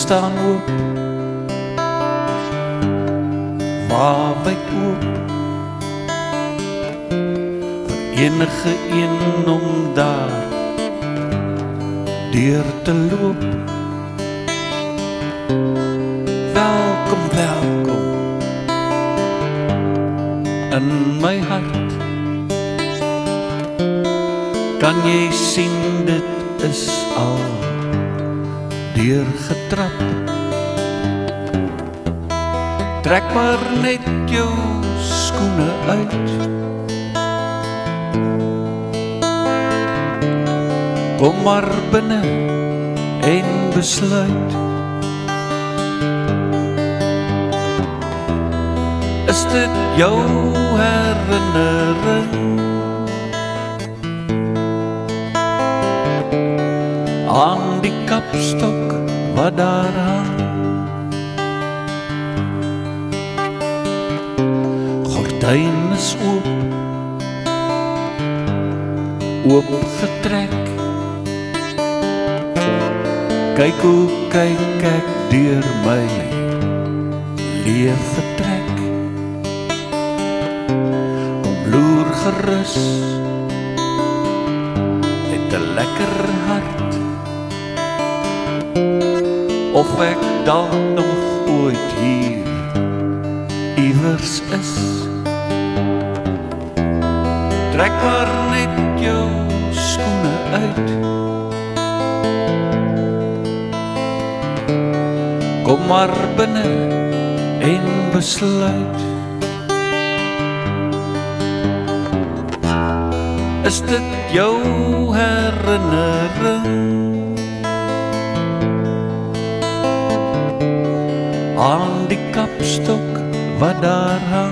staan oop, waawyd oop, vir enige een om daar deur te loop. Welkom, welkom in my hart. Kan jy sien dit is al deurgetrap. Trek maar net jou skoene uit. Kom maar binne en besluit. Is dit jou herinnering aan die kapstok wat daar hang? Gordyn is oopgetrek. Kyk hoe kyk ek deur my lewe vertrek. Kom loer gerus met 'n lekker hart, of ek dalk nog ooit hier iewers is. Trek maar net jou skoene uit. Kom maar binne en besluit. Is dit jou herinnering aan die kapstok wat daar hang?